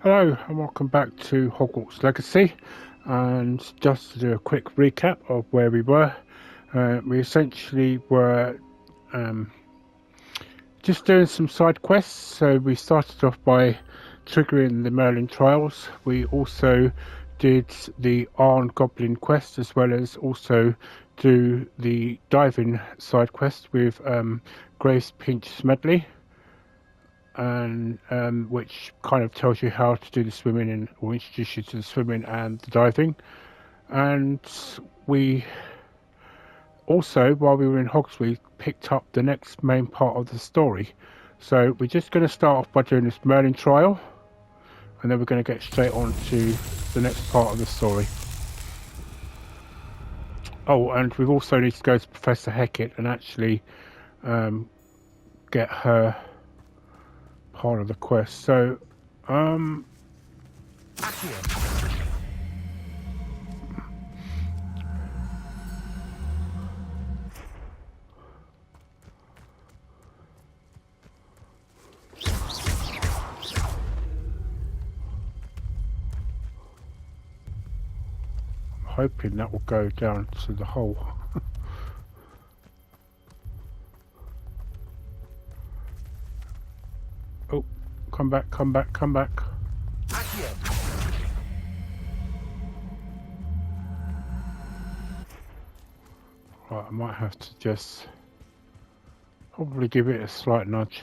Hello and welcome back to Hogwarts Legacy, and just to do a quick recap of where we were, we essentially were just doing some side quests. So we started off by triggering the Merlin trials. We also did the Arn Goblin quest, as well as also do the diving side quest with Grace Pinch Smedley, and which kind of tells you how to do the swimming and or introduce you to the swimming and the diving. And we also, while we were in Hogsmeade, we picked up the next main part of the story. So we're just going to start off by doing this Merlin trial, and then we're going to get straight on to the next part of the story. Oh, and we also need to go to Professor Hecat and actually get her part of the quest. So hoping that will go down to the hole. Oh, come back. Right, I might have to just probably give it a slight nudge.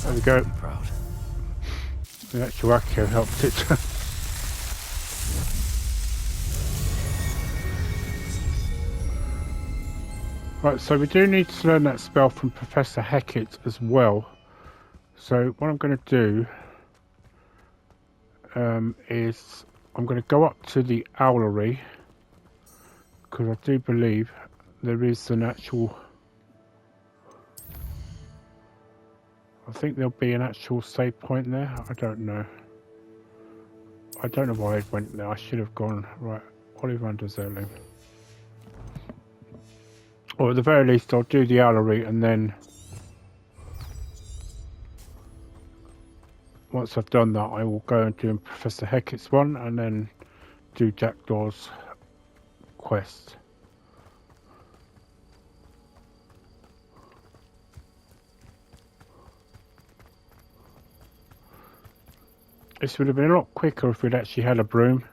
There we go. The actual Accio helped it. Right, so we do need to learn that spell from Professor Hecat as well. So what I'm going to do is I'm going to go up to the owlery, because I do believe there is an actual... I think there'll be an actual save point there. I don't know. I don't know why I went there. I should have gone. Right, Olivander's heirloom. Or at the very least, I'll do the owlery, and then once I've done that, I will go and do Professor Hecat's one, and then do Jack Daw's quest. This would have been a lot quicker if we'd actually had a broom.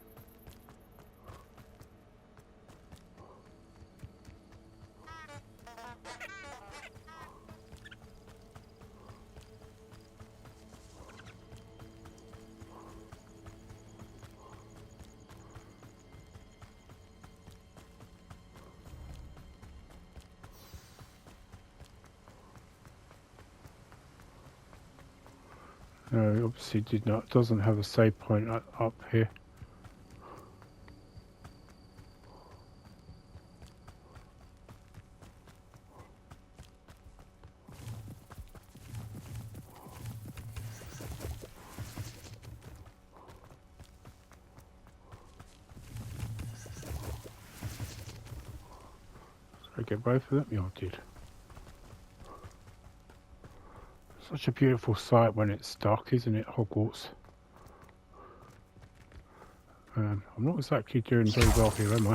No, obviously did not. Doesn't have a save point up here. So I get both of them. Yeah, I did. Such a beautiful sight when it's dark, isn't it, Hogwarts? I'm not exactly doing very well here, am I?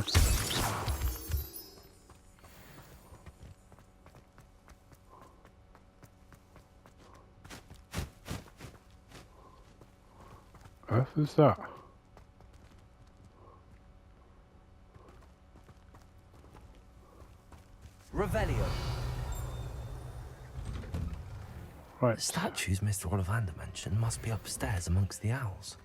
Earth is that? Revelio. Right. The statues Mr. Olivander mentioned must be upstairs amongst the owls.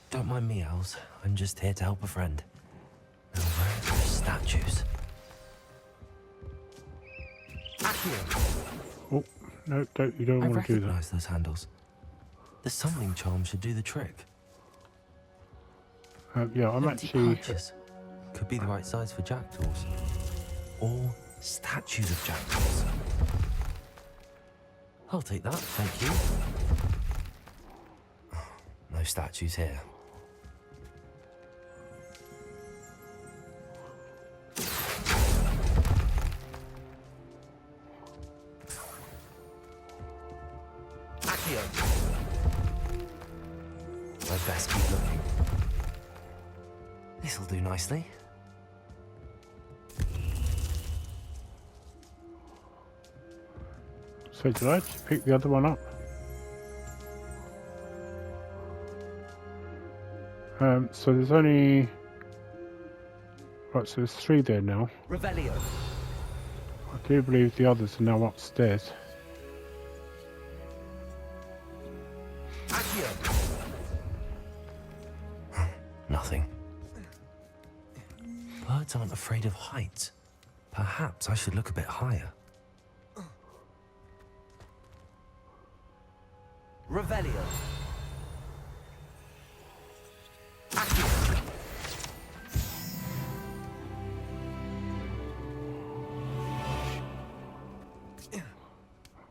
Don't mind me, owls. I'm just here to help a friend. Now, where's the statue? statues. Oh, no, you don't I want to do that. recognize those handles. The summoning charm should do the trick. Yeah, I'm Empty actually... pouches. Could be the right size for jackdaws. Or statues of jackdaws. I'll take that, thank you. No statues here. I'd best keep looking. This'll do nicely. So did I just pick the other one up? So there's only... Right, so there's 3 there now. Revelio. I do believe the others are now upstairs. Nothing. Birds aren't afraid of heights. Perhaps I should look a bit higher. Revelio.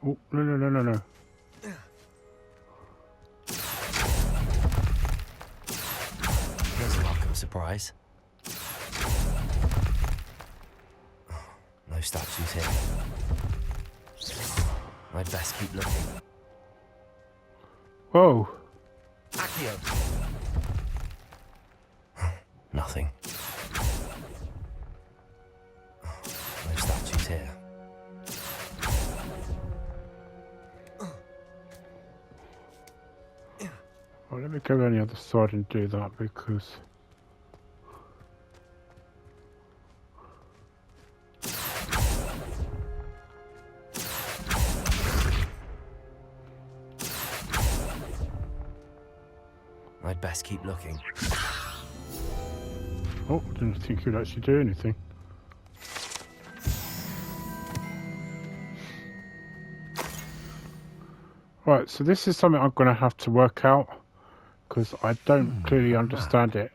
Oh, no. Here's a welcome surprise. No statues here. I'd best keep looking. Whoa! Nothing. No statues here. Well, let me go around the other side and do that because... I'd best keep looking. Oh, didn't think you'd actually do anything. Right, so this is something I'm going to have to work out because I don't clearly understand it.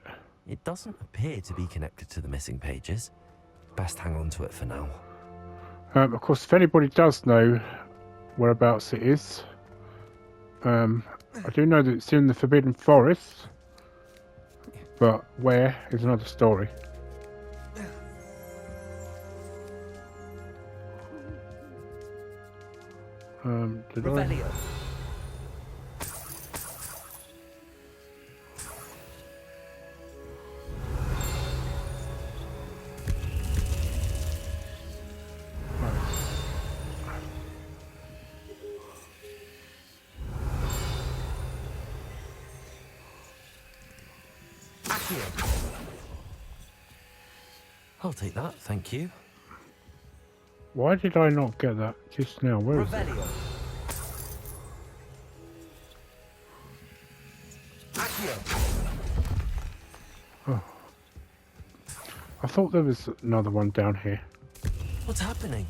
It doesn't appear to be connected to the missing pages. Best hang on to it for now. Of course, if anybody does know whereabouts it is, I do know that it's in the Forbidden Forest, but where is another story. Did Revelio. I'll take that, thank you. Why did I not get that just now? Where is it? Revelio. Oh. I thought there was another one down here. What's happening?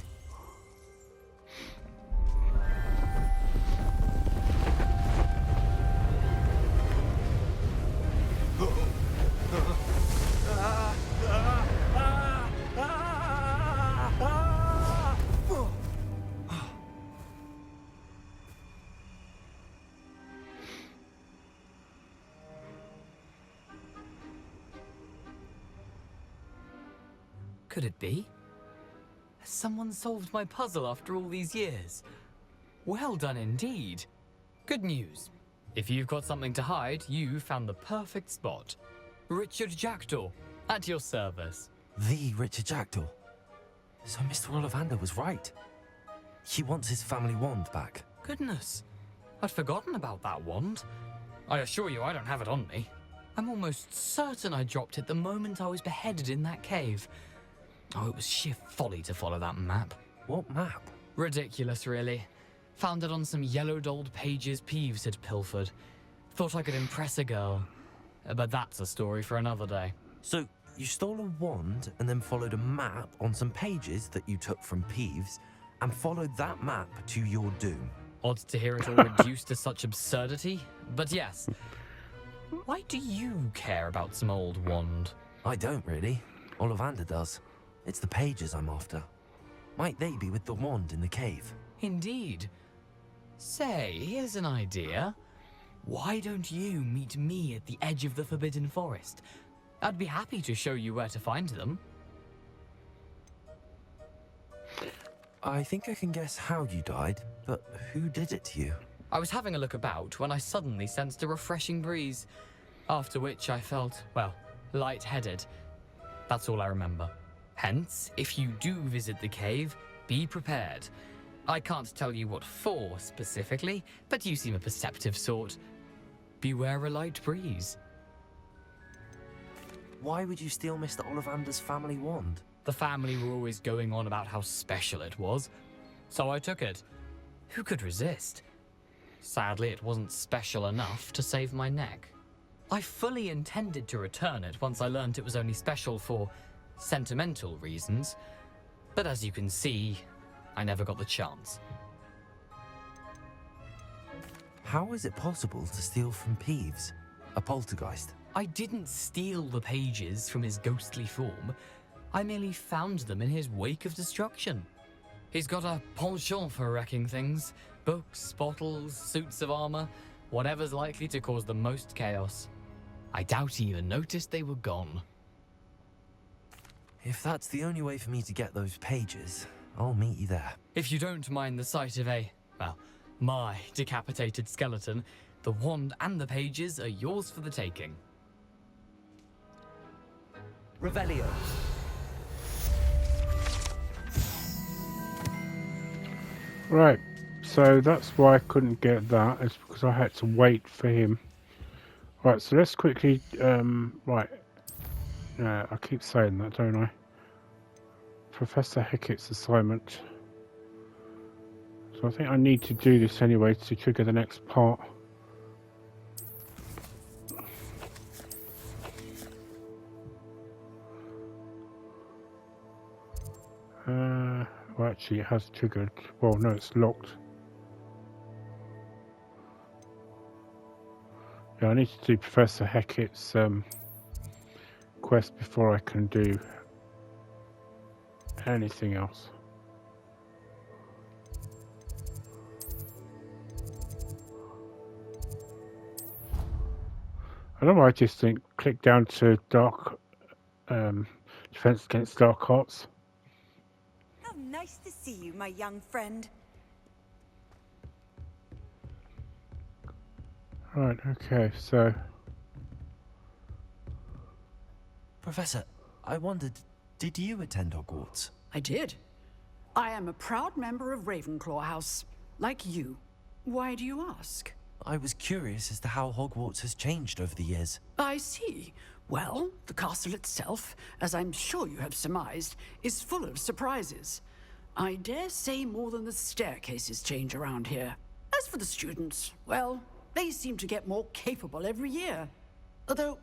Could it be? Has someone solved my puzzle after all these years? Well done indeed. Good news. If you've got something to hide, you found the perfect spot. Richard Jack Daw, at your service. The Richard Jack Daw. So Mr. Olivander was right. He wants his family wand back. Goodness, I'd forgotten about that wand. I assure you I don't have it on me. I'm almost certain I dropped it the moment I was beheaded in that cave. Oh, it was sheer folly to follow that map. What map? Ridiculous, really. Found it on some yellowed old pages Peeves had pilfered. Thought I could impress a girl. But that's a story for another day. So You stole a wand and then followed a map on some pages that you took from Peeves and followed that map to your doom. Odd to hear it all reduced to such absurdity, but yes. Why do you care about some old wand? I don't really. Olivander does. It's the pages I'm after. Might they be with the wand in the cave? Indeed. Say, here's an idea. Why don't you meet me at the edge of the Forbidden Forest? I'd be happy to show you where to find them. I think I can guess how you died, but who did it to you? I was having a look about when I suddenly sensed a refreshing breeze, after which I felt, well, lightheaded. That's all I remember. Hence, if you do visit the cave, be prepared. I can't tell you what for specifically, but you seem a perceptive sort. Beware a light breeze. Why would you steal Mr. Olivander's family wand? The family were always going on about how special it was, so I took it. Who could resist? Sadly, it wasn't special enough to save my neck. I fully intended to return it once I learned it was only special for sentimental reasons, but as you can see, I never got the chance. How is it possible to steal from Peeves, a poltergeist? I didn't steal the pages from his ghostly form. I merely found them in his wake of destruction. He's got a penchant for wrecking things. Books, bottles, suits of armor, whatever's likely to cause the most chaos. I doubt he even noticed they were gone. If that's the only way for me to get those pages, I'll meet you there. If you don't mind the sight of my decapitated skeleton, the wand and the pages are yours for the taking. Revelio. Right, so that's why I couldn't get that. It's because I had to wait for him. Right, so let's quickly, right. I keep saying that, don't I? Professor Hecat's assignment. So I think I need to do this anyway to trigger the next part. Well, actually, it has triggered. Well, no, it's locked. Yeah, I need to do Professor Hecat's quest before I can do anything else. I don't know why I just think click down to dark defense against dark arts. How nice to see you, my young friend. Right, okay, so Professor, I wondered, did you attend Hogwarts? I did. I am a proud member of Ravenclaw House, like you. Why do you ask? I was curious as to how Hogwarts has changed over the years. I see. Well, the castle itself, as I'm sure you have surmised, is full of surprises. I dare say more than the staircases change around here. As for the students, well, they seem to get more capable every year. Although,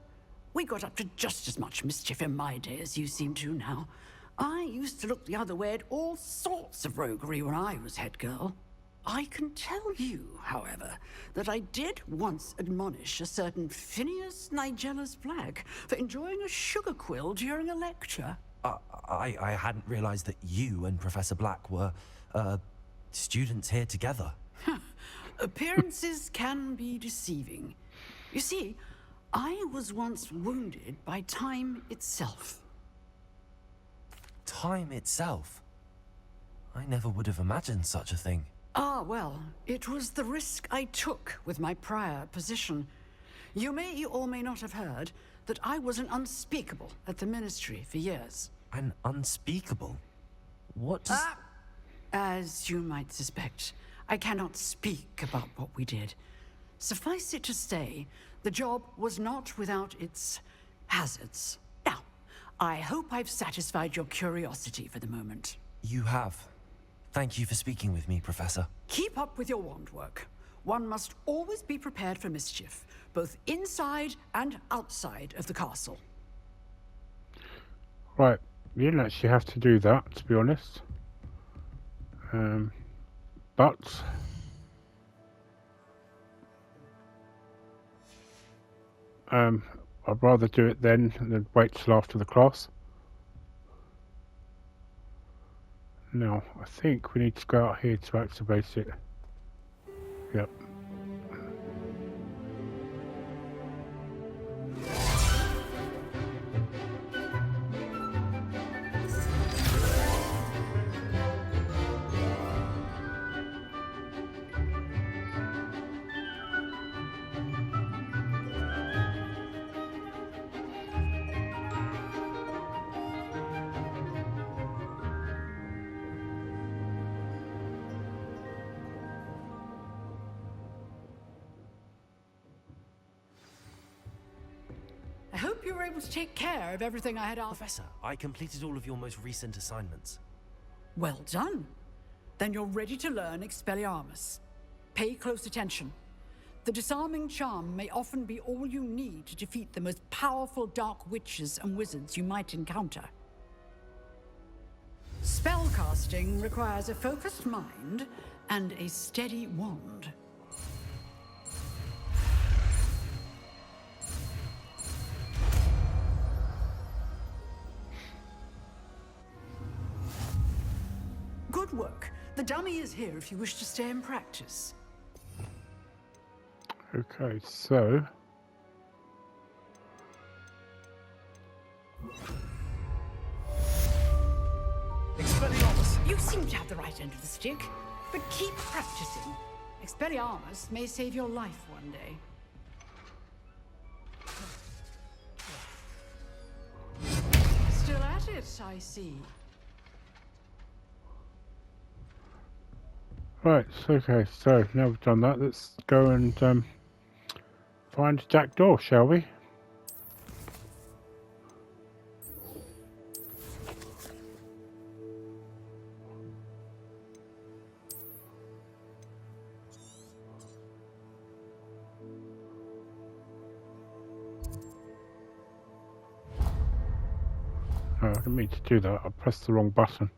we got up to just as much mischief in my day as you seem to now. I used to look the other way at all sorts of roguery when I was head girl. I can tell you, however, that I did once admonish a certain Phineas Nigella's Black for enjoying a sugar quill during a lecture. I hadn't realized that you and Professor Black were, students here together. Appearances can be deceiving. You see, I was once wounded by time itself. Time itself? I never would have imagined such a thing. Ah, well, it was the risk I took with my prior position. You may or may not have heard that I was an unspeakable at the Ministry for years. An unspeakable? What does... As you might suspect, I cannot speak about what we did. Suffice it to say, the job was not without its hazards. Now, I hope I've satisfied your curiosity for the moment. You have. Thank you for speaking with me, Professor. Keep up with your wand work. One must always be prepared for mischief, both inside and outside of the castle. Right, you didn't actually have to do that, to be honest. But I'd rather do it then than wait till after the class. Now, I think we need to go out here to activate it. Yep. I hope you were able to take care of everything I had asked. Professor, I completed all of your most recent assignments. Well done. Then you're ready to learn Expelliarmus. Pay close attention. The disarming charm may often be all you need to defeat the most powerful dark witches and wizards you might encounter. Spellcasting requires a focused mind and a steady wand. Good work. The dummy is here if you wish to stay and practice. Okay, so Expelliarmus! You seem to have the right end of the stick, but keep practicing. Expelliarmus may save your life one day. Still at it, I see. right, okay, so now we've done that, let's go and find Jack Daw, shall we? Oh, I didn't mean to do that, I pressed the wrong button.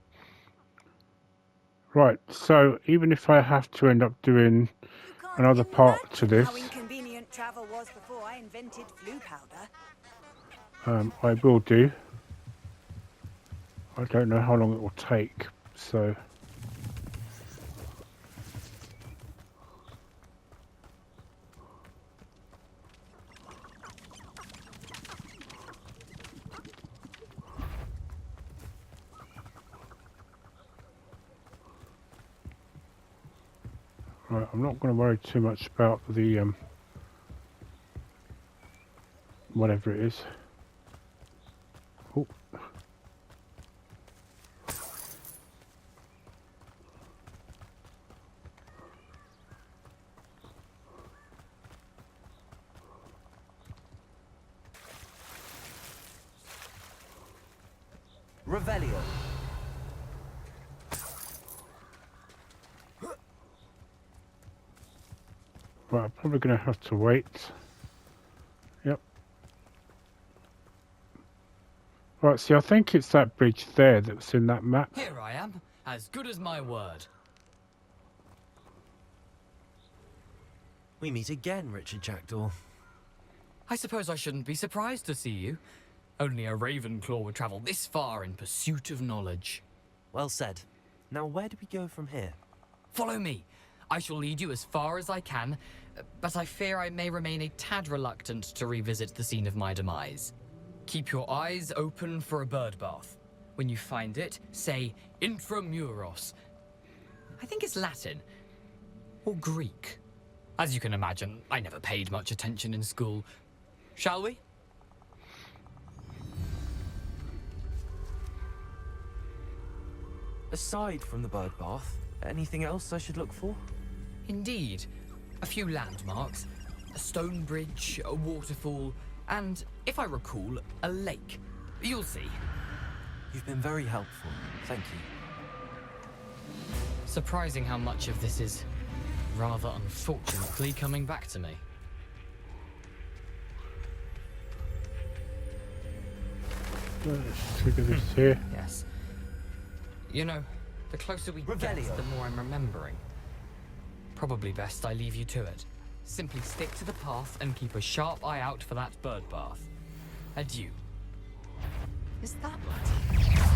Right, so even if I have to end up doing another part to this, How inconvenient travel was before I invented flu powder. I will do. I don't know how long it will take, so... Right, I'm not going to worry too much about the whatever it is. Oh. Revelio. Right, I'm probably going to have to wait. Yep. Right, see, I think it's that bridge there that was in that map. Here I am, as good as my word. We meet again, Richard Jack Daw. I suppose I shouldn't be surprised to see you. Only a Ravenclaw would travel this far in pursuit of knowledge. Well said. Now where do we go from here? Follow me. I shall lead you as far as I can, but I fear I may remain a tad reluctant to revisit the scene of my demise. Keep your eyes open for a bird bath. When you find it, say intramuros. I think it's Latin. Or Greek. As you can imagine, I never paid much attention in school. Shall we? Aside from the bird bath, anything else I should look for? Indeed. A few landmarks, a stone bridge, a waterfall, and, if I recall, a lake. You'll see. You've been very helpful. Thank you. Surprising how much of this is rather unfortunately coming back to me. Let's trigger this here. Yes. You know, the closer we get, Revelio. the more I'm remembering. Probably best I leave you to it. Simply stick to the path and keep a sharp eye out for that bird bath. Adieu. Is that what?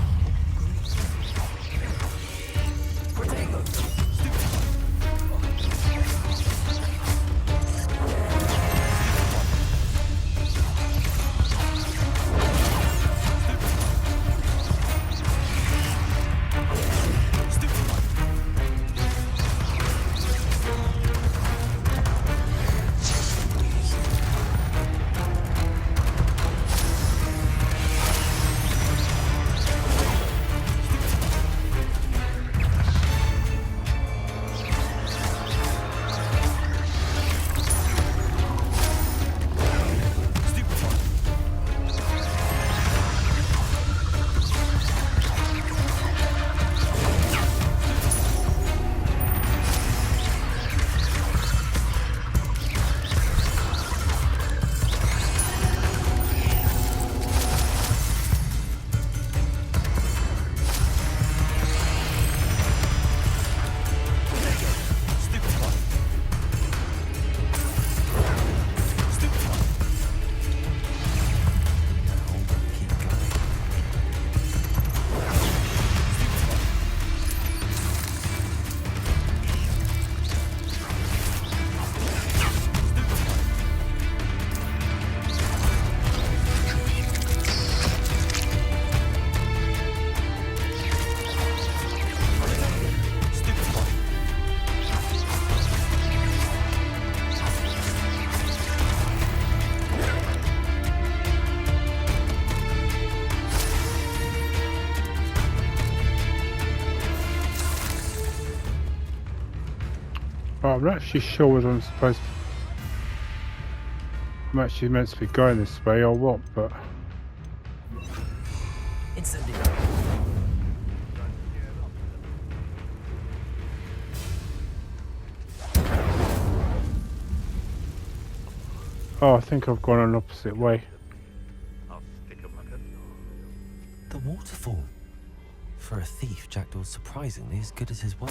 Oh, I'm not actually sure whether I'm supposed to... I'm actually meant to be going this way or what, but... Incendio. Oh, I think I've gone an opposite way. The waterfall. For a thief, Jack Daw's surprisingly as good as his word.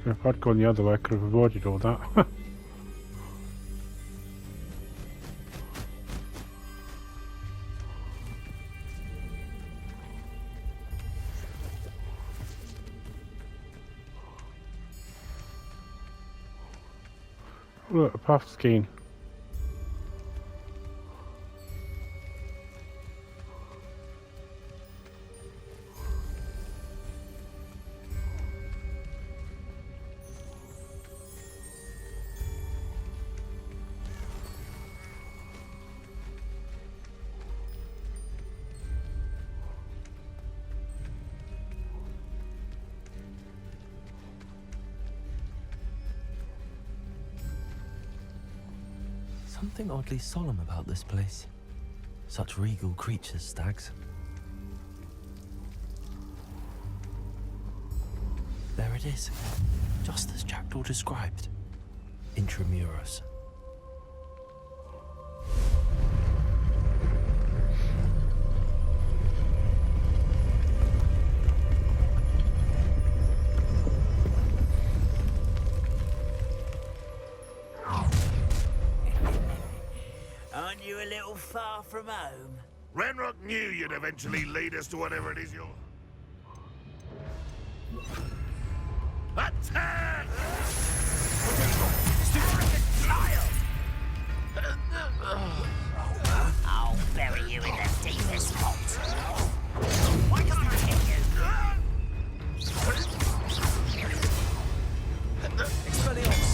If I'd gone the other way, I could have avoided all that. Look, a puff skiing. Something oddly solemn about this place. Such regal creatures, stags. There it is, just as Jack Daw described. Intramuros. Aren't you a little far from home? Ranrock knew you'd eventually lead us to whatever it is you're... Attack! I'll bury you in the deepest pot. Why can't I hit you? Expelliarmus!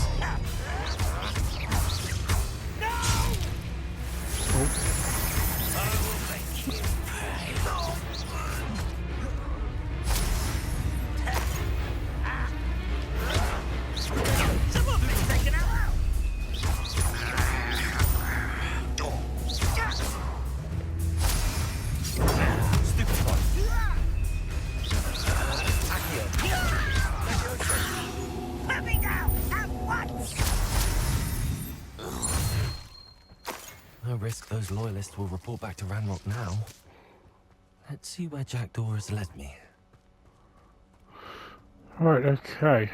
No risk those loyalists will report back to Ranrock now. Let's see where Jack Daw has led me. Right, okay.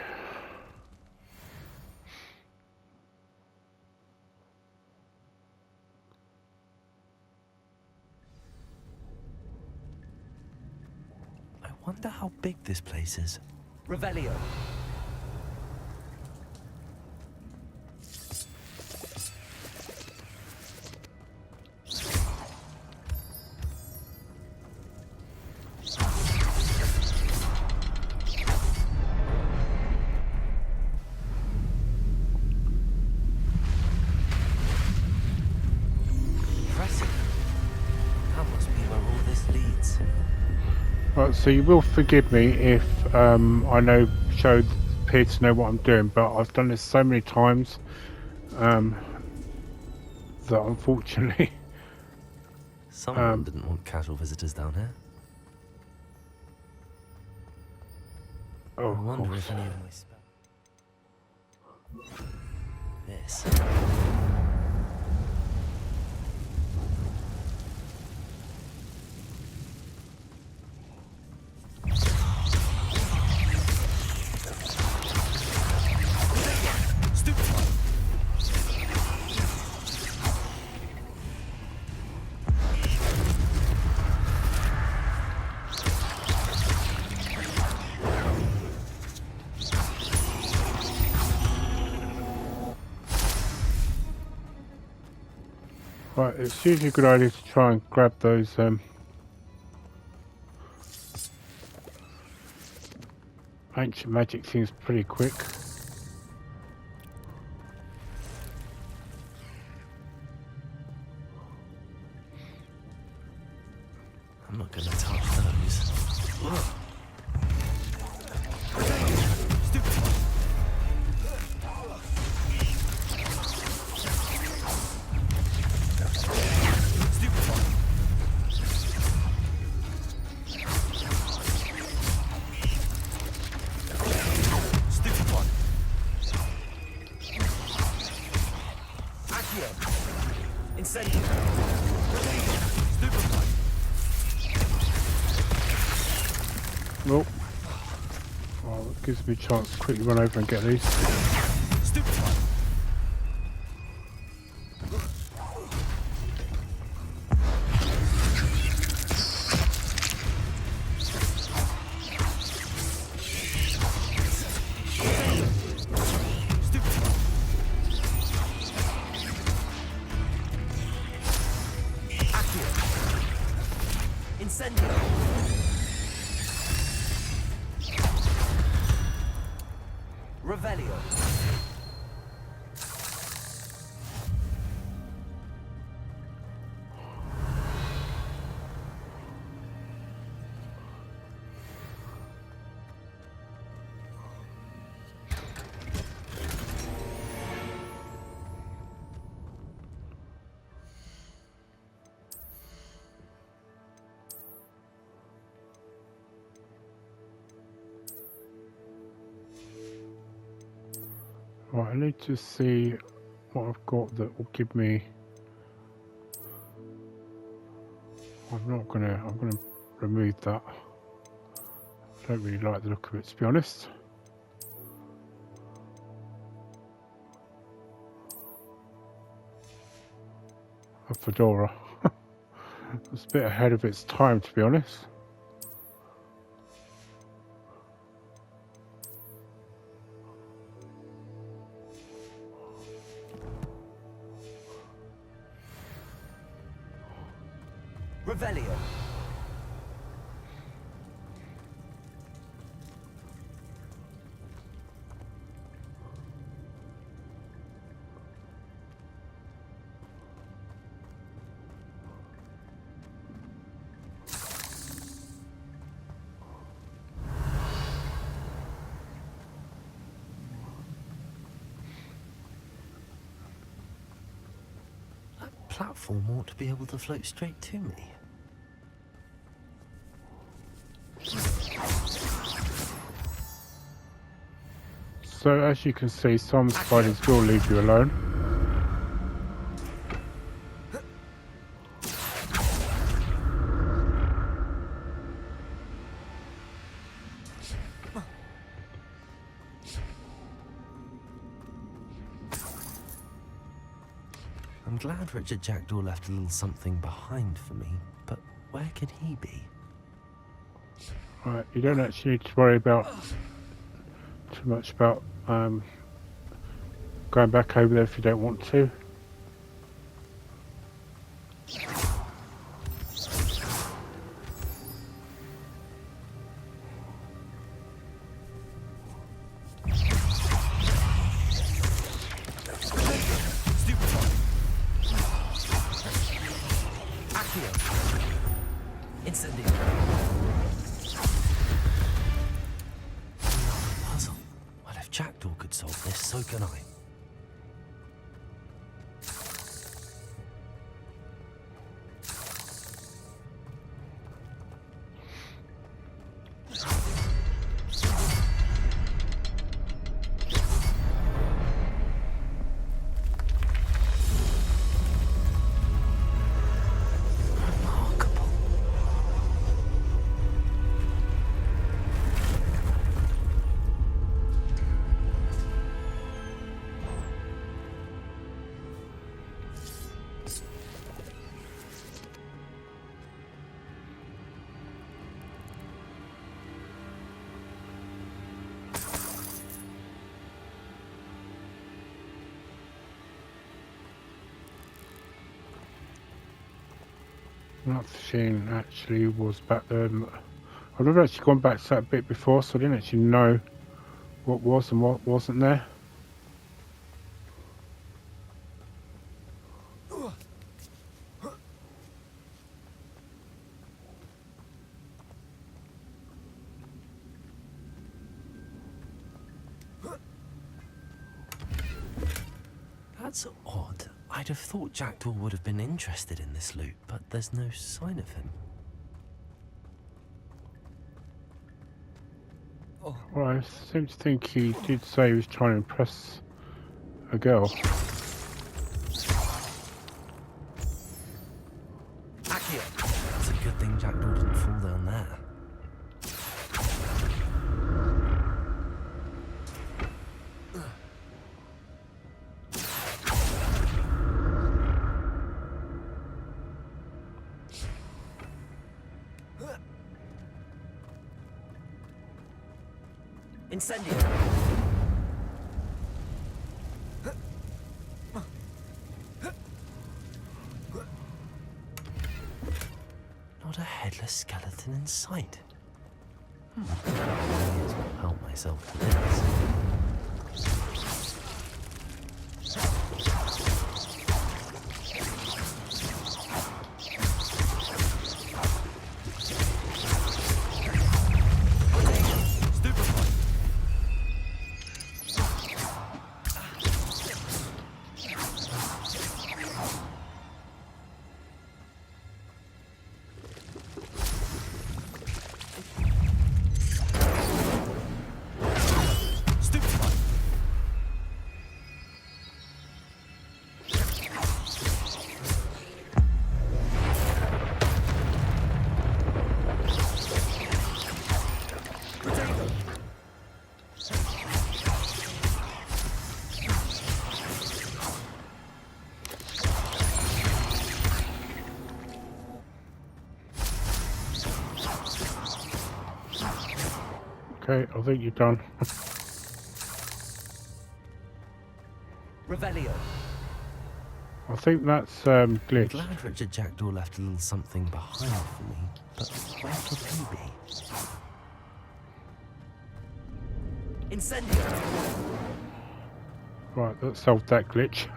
I wonder how big this place is. Revelio. Right, so you will forgive me if I appear to know what I'm doing, but I've done this so many times that unfortunately Someone didn't want casual visitors down here. Oh, I wonder if any of my this. Right, it's usually a good idea to try and grab those ancient magic things pretty quick. I'm not gonna touch those. Well, it gives me a chance to quickly run over and get these. Revelio. Right, I need to see what I've got that will give me. I'm gonna remove that. I don't really like the look of it, to be honest. A fedora. It's a bit ahead of its time, to be honest. Revelio. That platform ought to be able to float straight to me. So as you can see, some spiders will leave you alone. I'm glad Richard Jack Daw left a little something behind for me, but where could he be? Right, you don't actually need to worry about too much about going back over there if you don't want to. Puzzle. Well, if Jack Daw could solve this, so can I. That scene actually was back there. I've never actually gone back to that bit before, so I didn't actually know what was and what wasn't there. That's odd. I'd have thought Jack Daw would have been interested in this loot, but there's no sign of him. Well, I seem to think he did say he was trying to impress a girl. It's a good thing Jack Daw didn't fall down there. Incendio! Not a headless skeleton in sight. May as well help myself to this. Okay, I think you're done. Revelio. I think that's I'm glitch. glad Richard Jack Daw left a little something behind for me, but where could he be? Incendio! Right, that solved that glitch.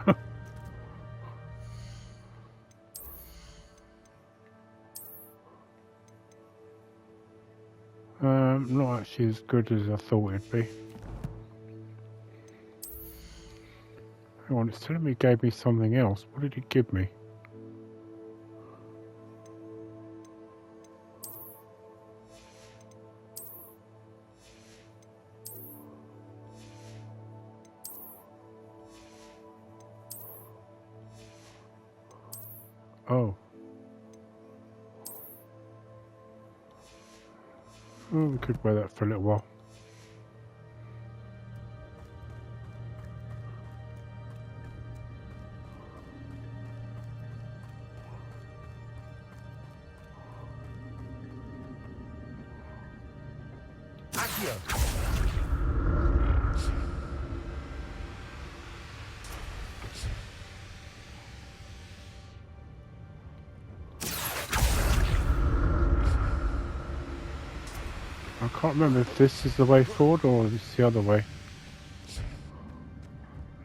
Not actually as good as I thought it'd be. Hang on, it's telling me it gave me something else. What did it give me? Oh. Oh, we could wear that for a little while. I can't remember if this is the way forward or if it's the other way.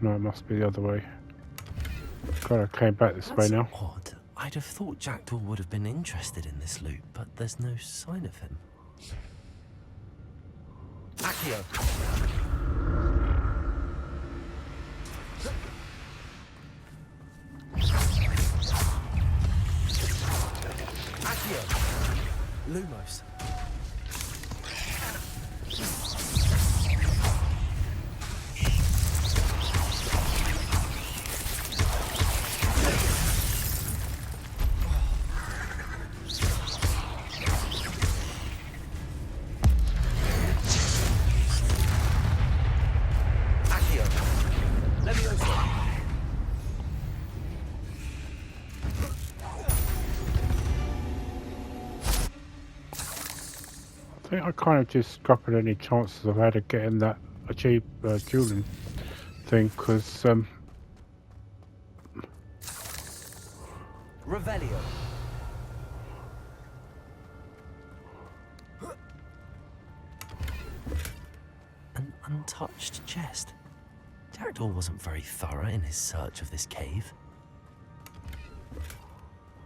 No, it must be the other way. God, I came back this way now. Odd. I'd have thought Jack Daw would have been interested in this loot, but there's no sign of him. Accio! Accio! Lumos. I think I kind of just scuppered any chances I've had of getting that cheap dueling thing, because Revelio. An untouched chest. Jack Daw wasn't very thorough in his search of this cave.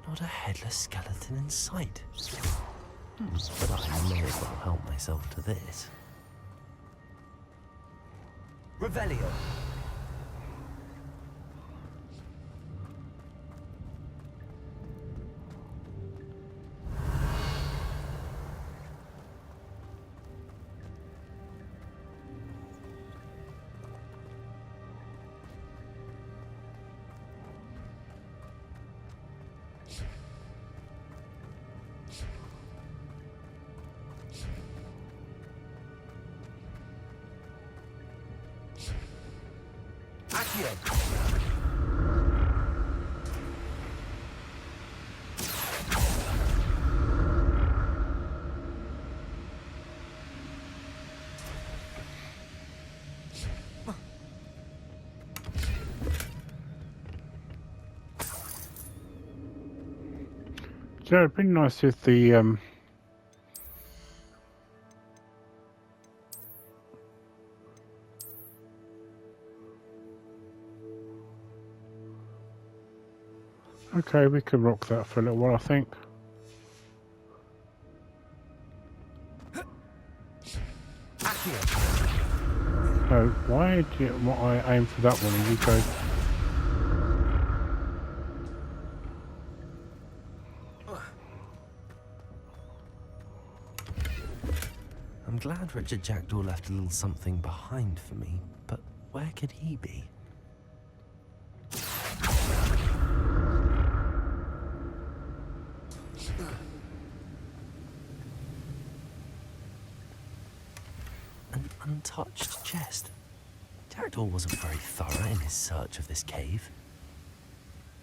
Not a headless skeleton in sight. But I may as well help myself to this. Revelio. yeah, it'd be nice if the okay, we can rock that for a little while, I think. Oh, why did I aim for that one and you go? I'm glad Richard Jack Daw left a little something behind for me, but where could he be? An untouched chest. Jack Daw wasn't very thorough in his search of this cave.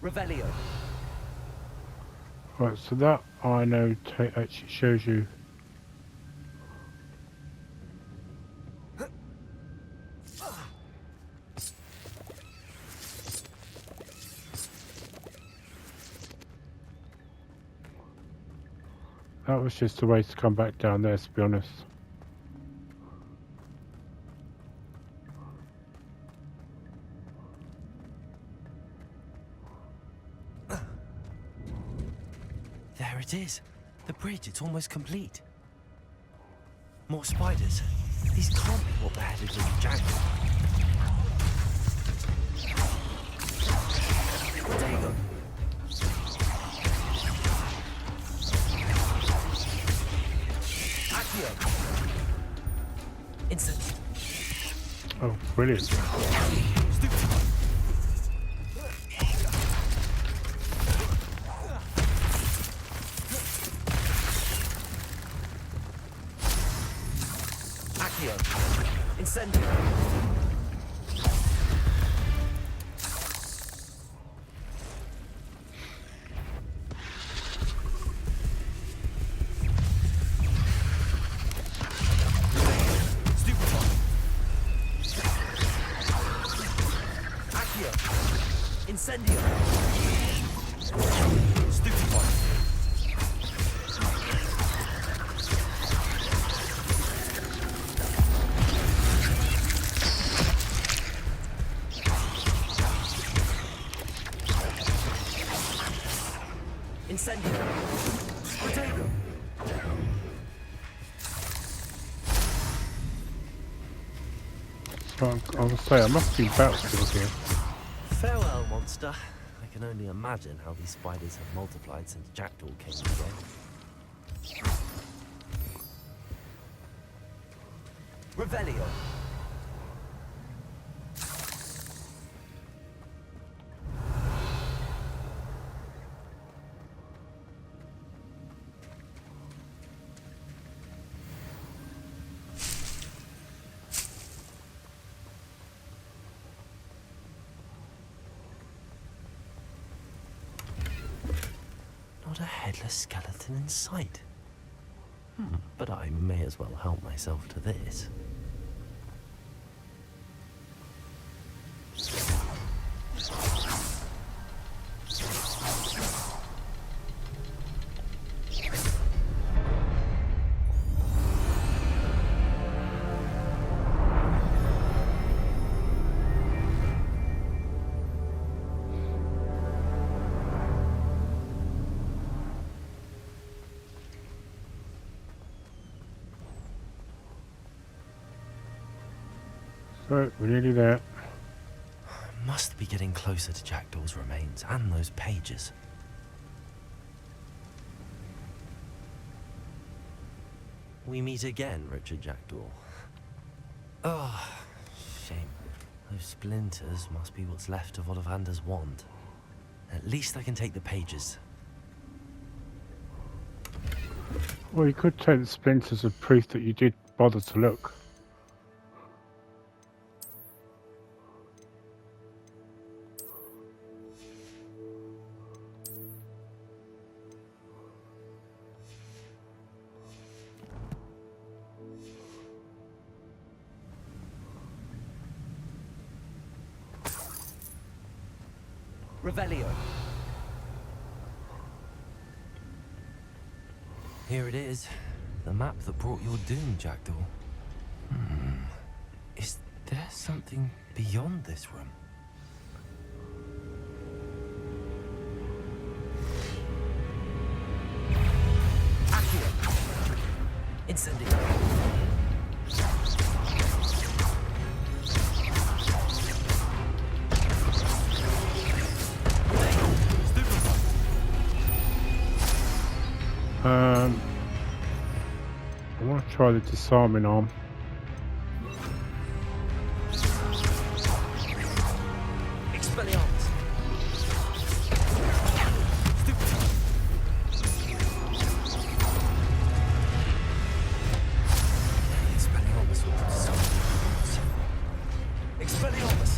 Revelio. Right, so that I know actually shows you. That was just a way to come back down there, to be honest. There it is. The bridge, it's almost complete. More spiders. These can't be what beheaded Richard Jack Daw. Rodego. Instant. Oh, brilliant. Accio. Incendio. Incendio. Stupefy. Incendio. Potato. So I will say I must be battlefield here. Farewell, monster. I can only imagine how these spiders have multiplied since Jack Daw came today. Revelio. Not a headless skeleton in sight. But I may as well help myself to this. So we're nearly there. Must be getting closer to Jack Daw's remains and those pages. We meet again, Richard Jack Daw. Oh, shame. Those splinters must be what's left of Olivander's wand. At least I can take the pages. Well, you could take the splinters as proof that you did bother to look. Revelio. Here it is. The map that brought your doom, Jack Daw. Is there something beyond this room? Accio. Incendio. I want to try the disarming arm. Expelliarmus. Expelliarmus will disarm the Expelliarmus.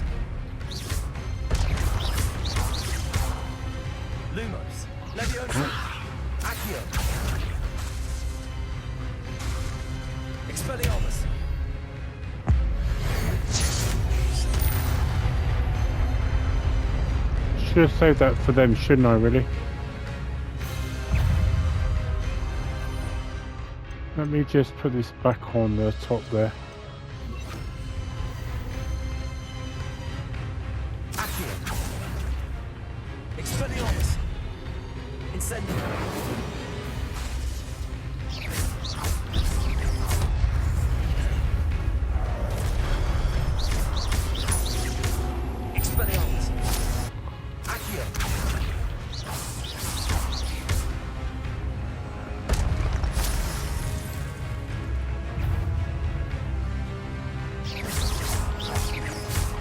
Lumos. Leviosa. Accio. Expelliarmus. Should have saved that for them, shouldn't I, really? Let me just put this back on the top there. Accio. Expelliarmus. Incendio. Expelliarmus. Accio.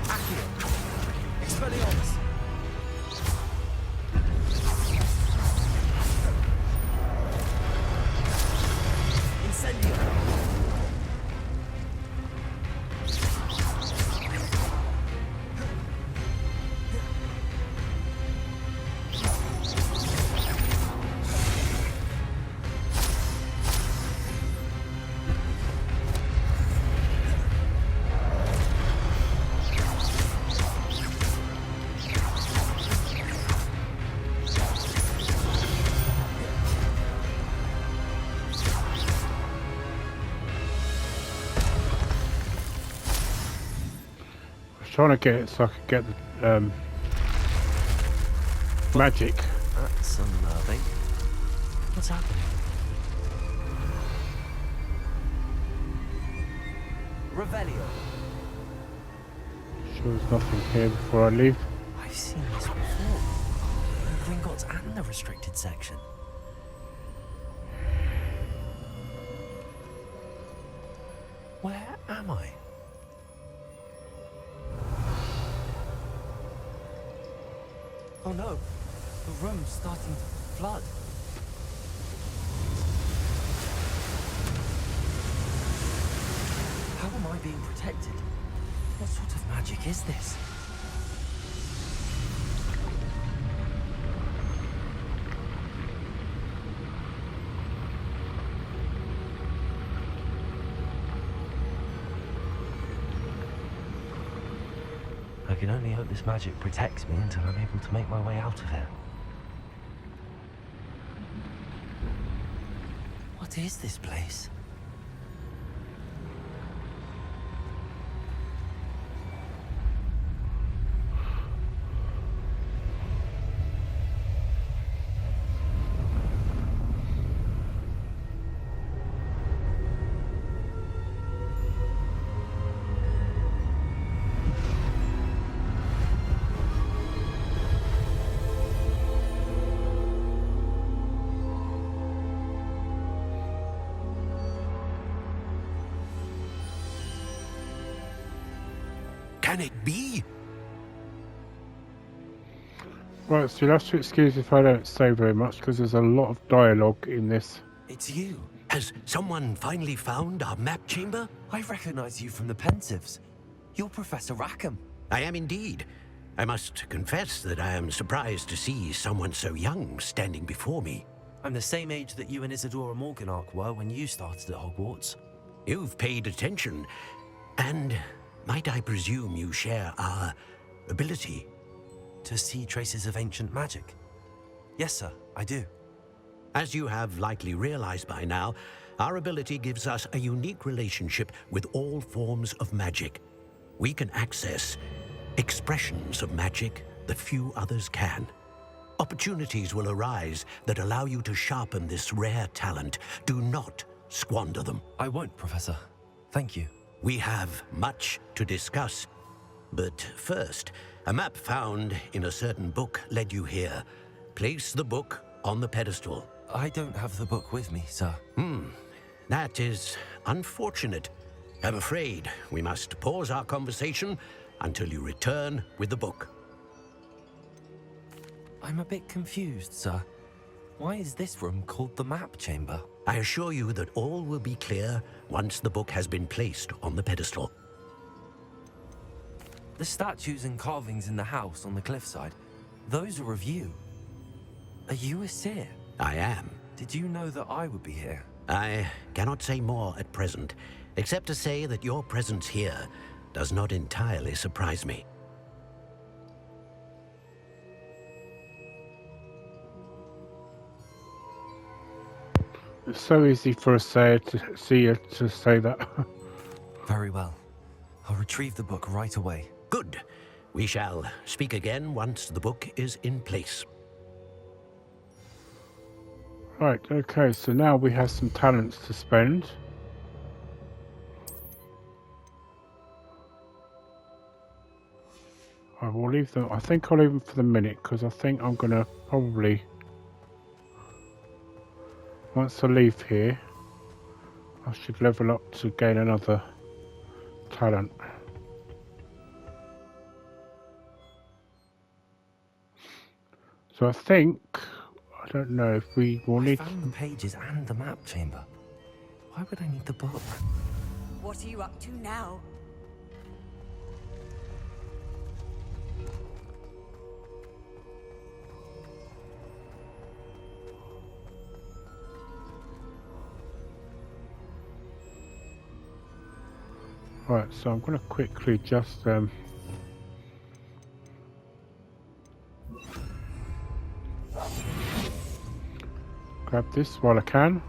Accio. Expelliarmus. trying to get it so I can get the magic. That's unnerving. What's happening? Revelio. Sure there's nothing here before I leave. I've seen this before. The Gringotts and the restricted section. Where am I? Oh no, the room's starting to flood. How am I being protected? What sort of magic is this? I can only hope this magic protects me until I'm able to make my way out of here. What is this place? Can it be? Right, so you'll have to excuse if I don't say very much because there's a lot of dialogue in this. It's you. Has someone finally found our map chamber? I recognize you from the Pensives. You're Professor Rackham. I am indeed. I must confess that I am surprised to see someone so young standing before me. I'm the same age that you and Isadora Morganach were when you started at Hogwarts. You've paid attention, and might I presume you share our ability? To see traces of ancient magic? Yes, sir, I do. As you have likely realized by now, our ability gives us a unique relationship with all forms of magic. We can access expressions of magic that few others can. Opportunities will arise that allow you to sharpen this rare talent. Do not squander them. I won't, Professor. Thank you. We have much to discuss. But first, a map found in a certain book led you here. Place the book on the pedestal. I don't have the book with me, sir. That is unfortunate. I'm afraid we must pause our conversation until you return with the book. I'm a bit confused, sir. Why is this room called the map chamber? I assure you that all will be clear once the book has been placed on the pedestal. The statues and carvings in the house on the cliffside, those are of you. Are you a seer? I am. Did you know that I would be here? I cannot say more at present, except to say that your presence here does not entirely surprise me. It's so easy for a seer to say that. Very well. I'll retrieve the book right away. Good. We shall speak again once the book is in place. Right, okay, so now we have some talents to spend. I will leave them, I think I'll leave them for the minute because I think I'm going to probably, once I leave here, I should level up to gain another talent. So I think, I don't know if we will I need... found the pages and the map chamber. Why would I need the book? What are you up to now? Right, so I'm going to quickly just grab this while I can.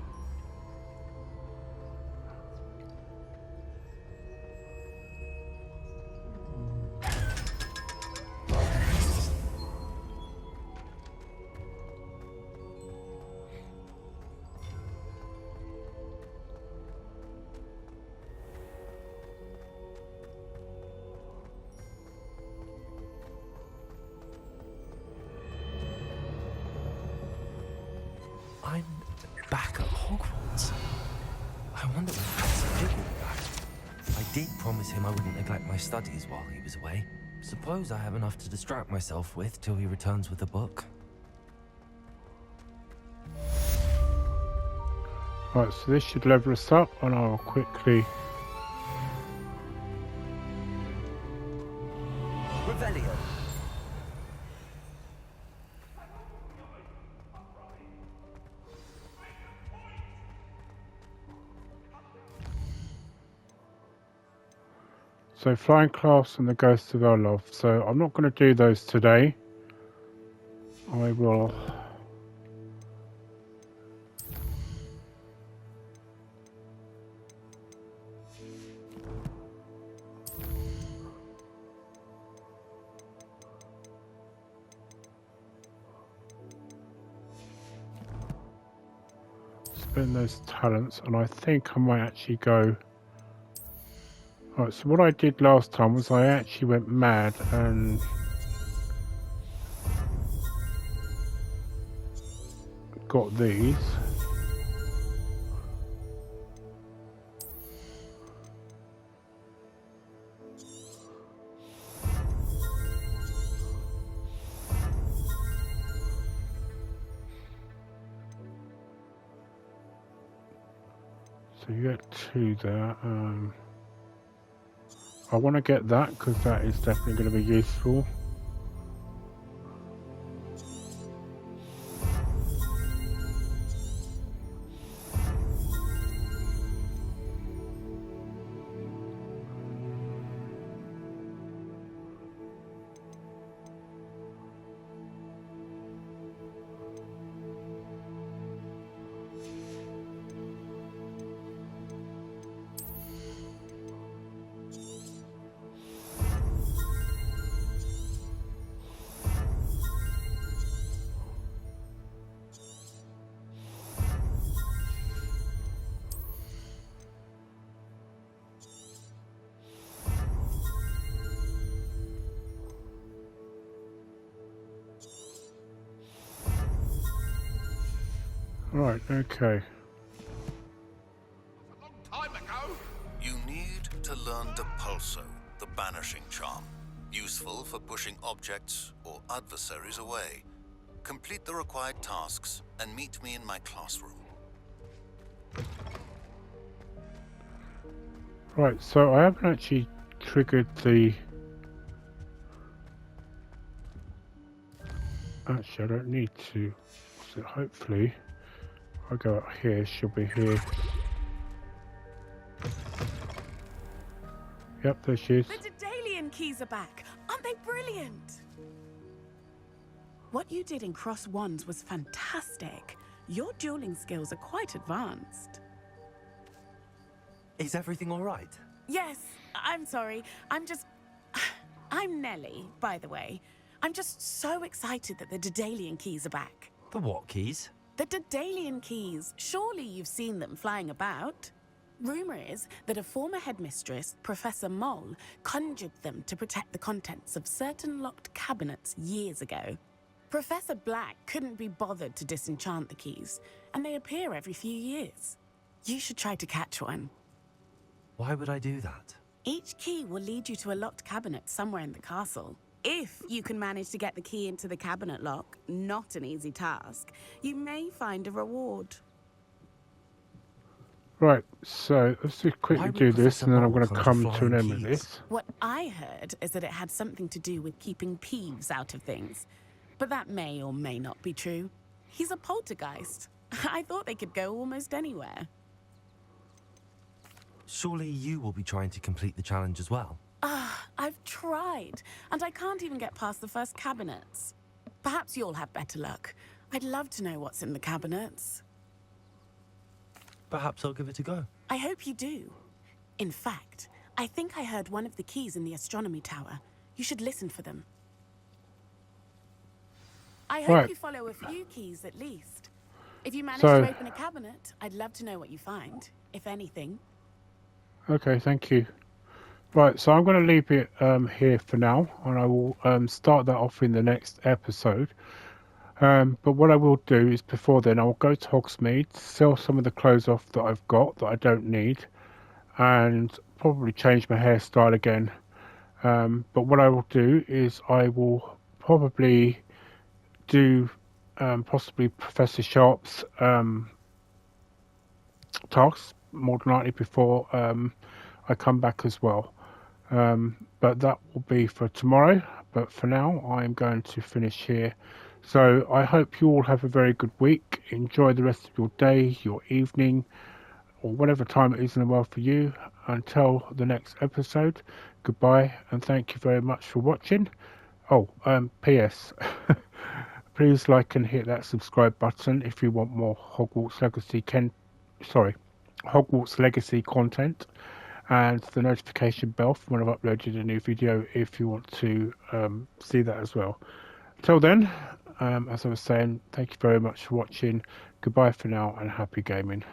I'm back at Hogwarts. I wonder when Professor Jig will be back. I did promise him I wouldn't neglect my studies while he was away. Suppose I have enough to distract myself with till he returns with a book. Right, so this should level us up, and I'll quickly... Revelio. So Flying Class and the Ghost of Our Love. So I'm not going to do those today. I will... spend those talents, and I think I might actually go... Right, so what I did last time was I actually went mad and got these. So you get 2 there. I want to get that because that is definitely going to be useful. Right, okay. A long time ago. You need to learn Depulso, the banishing charm. Useful for pushing objects or adversaries away. Complete the required tasks and meet me in my classroom. Right, so I haven't actually triggered the... Actually, I don't need to. So hopefully, if I go up here, she'll be here. Yep, there she is. The Daedalian keys are back. Aren't they brilliant? What you did in Cross Wands was fantastic. Your dueling skills are quite advanced. Is everything all right? Yes, I'm sorry. I'm Nellie, by the way. I'm just so excited that the Daedalian keys are back. The what keys? The Daedalian keys. Surely you've seen them flying about. Rumour is that a former headmistress, Professor Moll, conjured them to protect the contents of certain locked cabinets years ago. Professor Black couldn't be bothered to disenchant the keys, and they appear every few years. You should try to catch one. Why would I do that? Each key will lead you to a locked cabinet somewhere in the castle. If you can manage to get the key into the cabinet lock, not an easy task, you may find a reward. Right, so let's just quickly do this, and then I'm going to come to an end with this. What I heard is that it had something to do with keeping Peeves out of things. But that may or may not be true. He's a poltergeist. I thought they could go almost anywhere. Surely you will be trying to complete the challenge as well. I've tried, and I can't even get past the first cabinets. Perhaps you'll have better luck. I'd love to know what's in the cabinets. Perhaps I'll give it a go. I hope you do. In fact, I think I heard one of the keys in the astronomy tower. You should listen for them. I hope you follow a few keys at least. If you manage to open a cabinet, I'd love to know what you find, if anything. Okay, thank you. Right, so I'm going to leave it here for now, and I will start that off in the next episode. But what I will do is before then, I'll go to Hogsmeade, sell some of the clothes off that I've got that I don't need, and probably change my hairstyle again. But what I will do is I will probably do possibly Professor Sharp's tasks more than likely before I come back as well. But that will be for tomorrow. But for now, I'm going to finish here. So I hope you all have a very good week. Enjoy the rest of your day, your evening, or whatever time it is in the world for you. Until the next episode, goodbye and thank you very much for watching. Oh, P.S. Please like and hit that subscribe button if you want more Hogwarts Legacy content, and the notification bell for when I've uploaded a new video if you want to see that as well. Till then, as I was saying, thank you very much for watching. Goodbye for now and happy gaming.